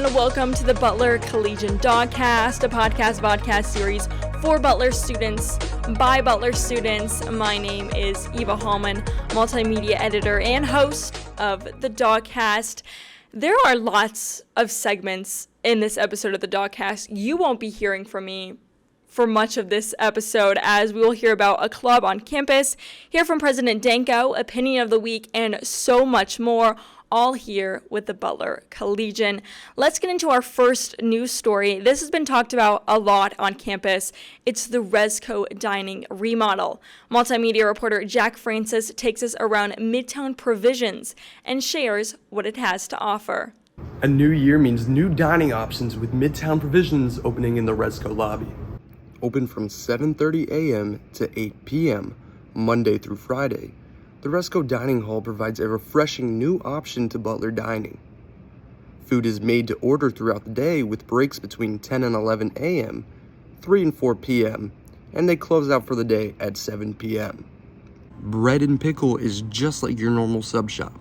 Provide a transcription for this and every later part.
and welcome to the Butler Collegian DAWGCAST, a podcast series for Butler students by Butler students. My name is Eva Hallman, multimedia editor and host of the DAWGCAST. There are lots of segments in this episode of the DAWGCAST. You won't be hearing from me for much of this episode, as we will hear about a club on campus, hear from President Danko, opinion of the week, and so much more, all here with the Butler Collegian. Let's get into our first news story. This has been talked about a lot on campus. It's the Resco dining remodel. Multimedia reporter Jack Francis takes us around Midtown Provisions and shares what it has to offer. A new year means new dining options with Midtown Provisions opening in the Resco lobby. Open from 7:30 a.m. to 8 p.m., Monday through Friday, the Resco Dining Hall provides a refreshing new option to Butler dining. Food is made to order throughout the day with breaks between 10 and 11 a.m., 3 and 4 p.m., and they close out for the day at 7 p.m. Bread and Pickle is just like your normal sub shop.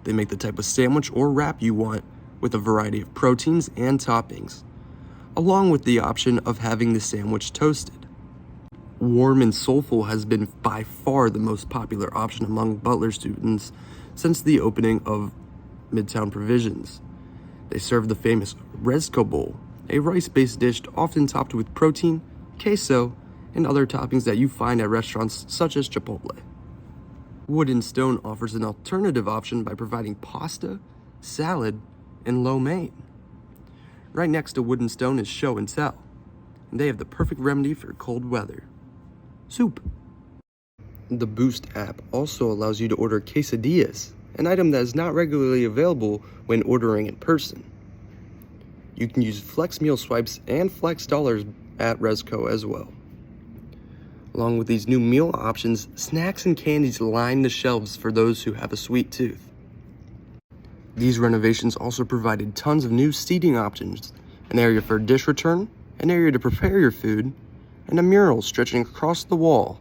They make the type of sandwich or wrap you want with a variety of proteins and toppings, along with the option of having the sandwich toasted. Warm and Soulful has been by far the most popular option among Butler students since the opening of Midtown Provisions. They serve the famous Resco Bowl, a rice-based dish often topped with protein, queso, and other toppings that you find at restaurants such as Chipotle. Wood and Stone offers an alternative option by providing pasta, salad, and lo mein. Right next to Wood and Stone is Show and Tell, and they have the perfect remedy for cold weather: soup. The Boost app also allows you to order quesadillas, an item that is not regularly available when ordering in person. You can use Flex Meal Swipes and Flex Dollars at Resco as well. Along with these new meal options, snacks and candies line the shelves for those who have a sweet tooth. These renovations also provided tons of new seating options, an area for dish return, an area to prepare your food, and a mural stretching across the wall.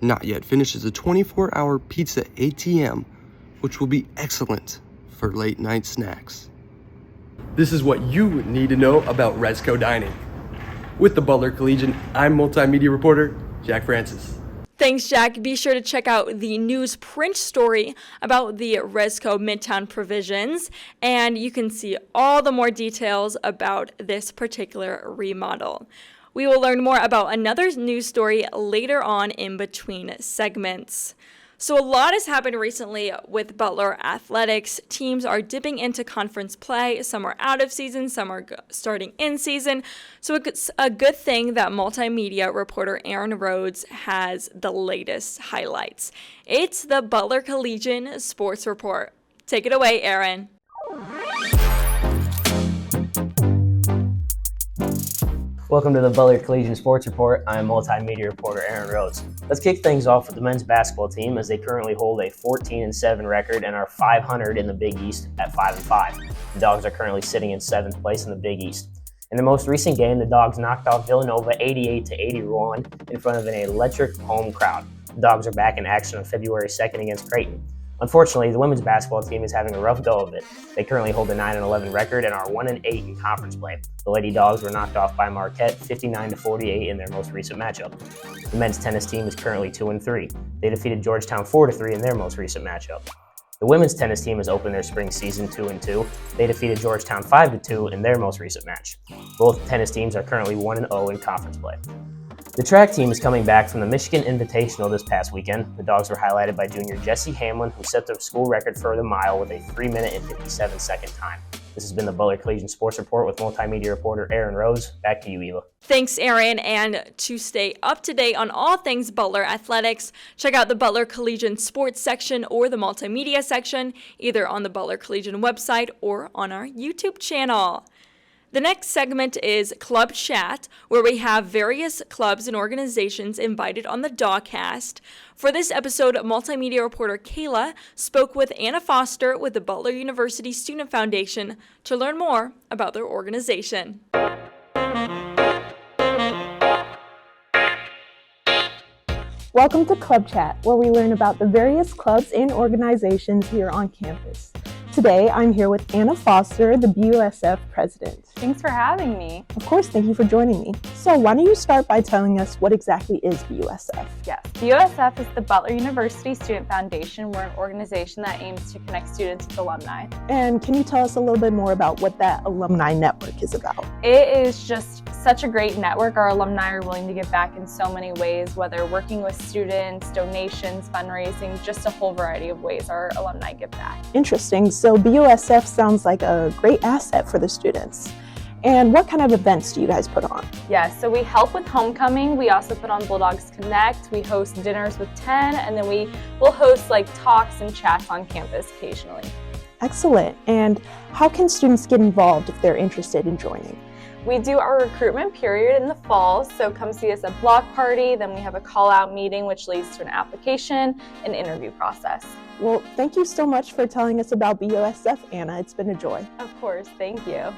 Not yet finished is a 24-hour pizza ATM, which will be excellent for late night snacks. This is what you need to know about Resco dining. With the Butler Collegian, I'm multimedia reporter Jack Francis. Thanks, Jack. Be sure to check out the newsprint story about the Resco Midtown Provisions, and you can see all the more details about this particular remodel. We will learn more about another news story later on in between segments. So a lot has happened recently with Butler athletics. Teams are dipping into conference play. Some are out of season, some are starting in season. So it's a good thing that multimedia reporter Aaron Rhodes has the latest highlights. It's the Butler Collegian Sports Report. Take it away, Aaron. Welcome to the Butler Collegian Sports Report. I'm multimedia reporter Aaron Rhodes. Let's kick things off with the men's basketball team, as they currently hold a 14-7 record and are 500 in the Big East at 5-5. The Dogs are currently sitting in 7th place in the Big East. In the most recent game, the Dogs knocked off Villanova 88-81 in front of an electric home crowd. The Dogs are back in action on February 2nd against Creighton. Unfortunately, the women's basketball team is having a rough go of it. They currently hold a 9-11 record and are 1-8 in conference play. The Lady Dogs were knocked off by Marquette 59-48 in their most recent matchup. The men's tennis team is currently 2-3. They defeated Georgetown 4-3 in their most recent matchup. The women's tennis team has opened their spring season 2-2. They defeated Georgetown 5-2 in their most recent match. Both tennis teams are currently 1-0 in conference play. The track team is coming back from the Michigan Invitational this past weekend. The Dogs were highlighted by junior Jesse Hallman, who set the school record for the mile with a 3-minute and 57-second time. This has been the Butler Collegian Sports Report with multimedia reporter Aaron Rhodes. Back to you, Eva. Thanks, Aaron. And to stay up to date on all things Butler athletics, check out the Butler Collegian Sports section or the multimedia section, either on the Butler Collegian website or on our YouTube channel. The next segment is Club Chat, where we have various clubs and organizations invited on the DAWGCAST. For this episode, multimedia reporter Kayla spoke with Anna Foster with the Butler University Student Foundation to learn more about their organization. Welcome to Club Chat, where we learn about the various clubs and organizations here on campus. Today, I'm here with Anna Foster, the BUSF president. Thanks for having me. Of course, thank you for joining me. So why don't you start by telling us what exactly is BUSF? Yes, BUSF is the Butler University Student Foundation. We're an organization that aims to connect students with alumni. And can you tell us a little bit more about what that alumni network is about? It is just such a great network. Our alumni are willing to give back in so many ways, whether working with students, donations, fundraising, just a whole variety of ways our alumni give back. Interesting. So BUSF sounds like a great asset for the students. And what kind of events do you guys put on? Yeah, so we help with homecoming. We also put on Bulldogs Connect. We host dinners with 10, and then we will host talks and chats on campus occasionally. Excellent. And how can students get involved if they're interested in joining? We do our recruitment period in the fall, so come see us at block party. Then we have a call-out meeting, which leads to an application and interview process. Well, thank you so much for telling us about BUSF, Anna. It's been a joy. Of course, thank you.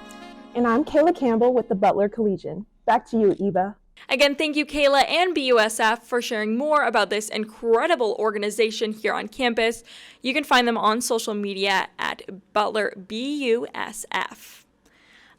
And I'm Kayla Campbell with the Butler Collegian. Back to you, Eva. Again, thank you, Kayla and BUSF, for sharing more about this incredible organization here on campus. You can find them on social media at Butler BUSF.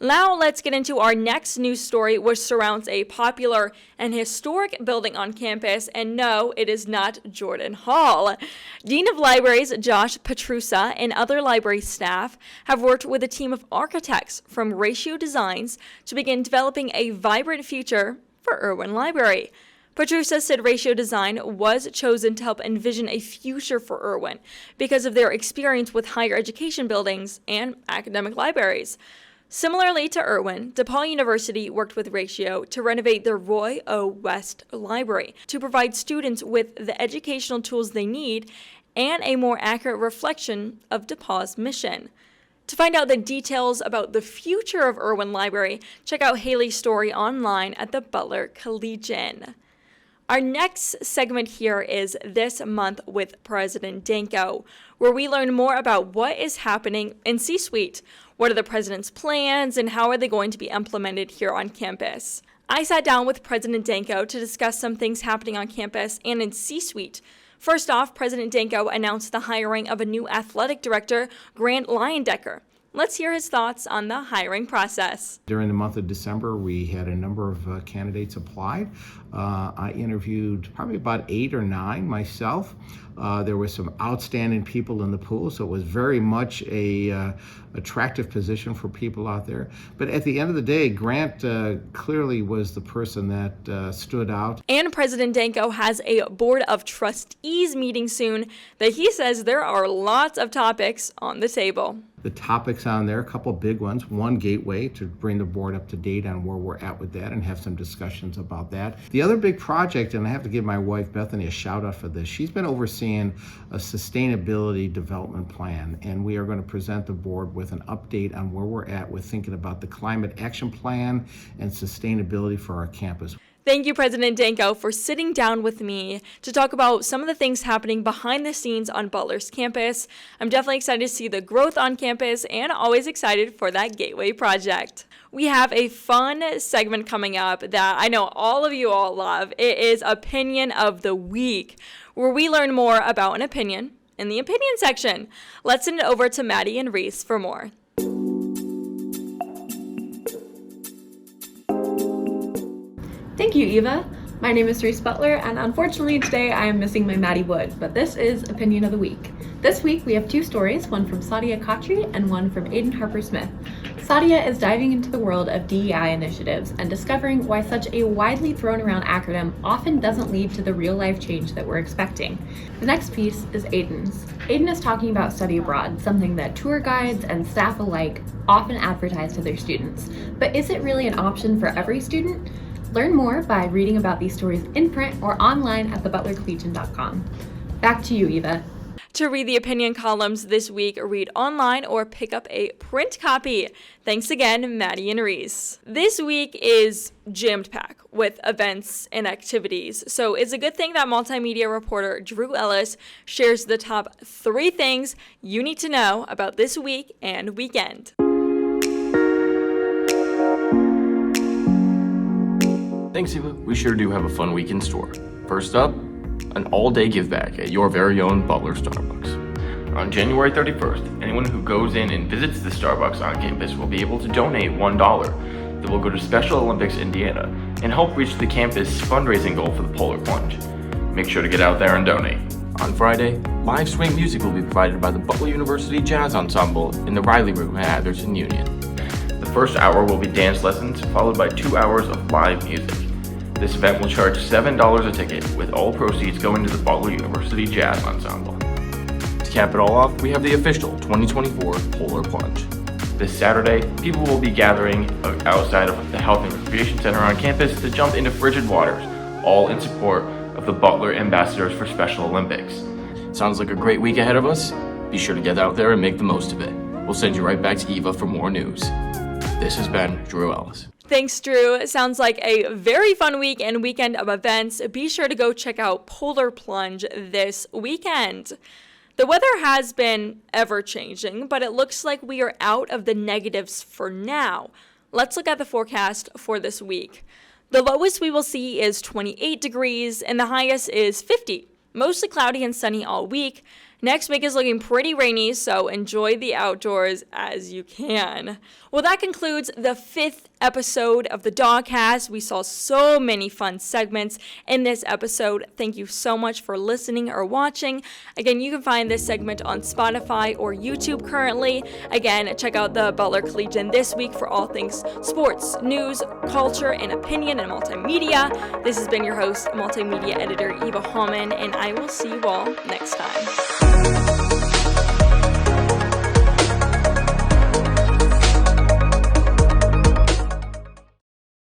Now let's get into our next news story, which surrounds a popular and historic building on campus. And no, it is not Jordan Hall. Dean of Libraries Josh Petrusa and other library staff have worked with a team of architects from Ratio Designs to begin developing a vibrant future for Irwin Library. Petrusa said Ratio Design was chosen to help envision a future for Irwin because of their experience with higher education buildings and academic libraries. Similarly to Irwin, DePaul University worked with Ratio to renovate their Roy O. West Library to provide students with the educational tools they need and a more accurate reflection of DePaul's mission. To find out the details about the future of Irwin Library, check out Haley's story online at the Butler Collegian. Our next segment here is This Month with President Danko, where we learn more about what is happening in C-Suite. What are the president's plans and how are they going to be implemented here on campus? I sat down with President Danko to discuss some things happening on campus and in C-Suite. First off, President Danko announced the hiring of a new athletic director, Grant Leyendecker. Let's hear his thoughts on the hiring process. During the month of December, we had a number of candidates applied. I interviewed probably about 8 or 9 myself. There were some outstanding people in the pool, so it was very much a attractive position for people out there. But at the end of the day, Grant clearly was the person that stood out. And President Danko has a Board of Trustees meeting soon that he says there are lots of topics on the table. The topics on there, a couple big ones. One, Gateway, to bring the board up to date on where we're at with that and have some discussions about that. The other big project, and I have to give my wife Bethany a shout out for this, she's been overseeing a sustainability development plan, and we are going to present the board with an update on where we're at with thinking about the climate action plan and sustainability for our campus. Thank you, President Danko, for sitting down with me to talk about some of the things happening behind the scenes on Butler's campus. I'm definitely excited to see the growth on campus and always excited for that Gateway project. We have a fun segment coming up that I know all of you all love. It is Opinion of the Week, where we learn more about an opinion in the opinion section. Let's send it over to Maddie and Reese for more. Thank you, Eva. My name is Reese Butler, and unfortunately today I am missing my Maddie Wood, but this is Opinion of the Week. This week we have 2 stories, one from Sadia Khatri and one from Aiden Harper-Smith. Sadia is diving into the world of DEI initiatives and discovering why such a widely thrown around acronym often doesn't lead to the real life change that we're expecting. The next piece is Aiden's. Aiden is talking about study abroad, something that tour guides and staff alike often advertise to their students. But is it really an option for every student? Learn more by reading about these stories in print or online at thebutlercollegian.com. Back to you, Eva. To read the opinion columns this week, read online or pick up a print copy. Thanks again, Maddie and Reese. This week is jammed packed with events and activities, so it's a good thing that multimedia reporter Drew Ellis shares the top 3 things you need to know about this week and weekend. Thanks, Eva. We sure do have a fun week in store. First up, an all-day give back at your very own Butler Starbucks. On January 31st, anyone who goes in and visits the Starbucks on campus will be able to donate $1 that will go to Special Olympics Indiana and help reach the campus fundraising goal for the Polar Plunge. Make sure to get out there and donate. On Friday, live swing music will be provided by the Butler University Jazz Ensemble in the Riley Room at Atherton Union. The first hour will be dance lessons, followed by 2 hours of live music. This event will charge $7 a ticket, with all proceeds going to the Butler University Jazz Ensemble. To cap it all off, we have the official 2024 Polar Plunge. This Saturday, people will be gathering outside of the Health and Recreation Center on campus to jump into frigid waters, all in support of the Butler Ambassadors for Special Olympics. Sounds like a great week ahead of us. Be sure to get out there and make the most of it. We'll send you right back to Eva for more news. This has been Drew Ellis. Thanks, Drew. It sounds like a very fun week and weekend of events. Be sure to go check out Polar Plunge this weekend. The weather has been ever-changing, but it looks like we are out of the negatives for now. Let's look at the forecast for this week. The lowest we will see is 28 degrees, and the highest is 50. Mostly cloudy and sunny all week. Next week is looking pretty rainy, so enjoy the outdoors as you can. Well, that concludes the 5th episode of the DAWGCAST. We saw so many fun segments in this episode. Thank you so much for listening or watching. Again, you can find this segment on Spotify or YouTube currently. Again, check out the Butler Collegian this week for all things sports, news, culture, and opinion and multimedia. This has been your host, multimedia editor Eva Hallman, and I will see you all next time.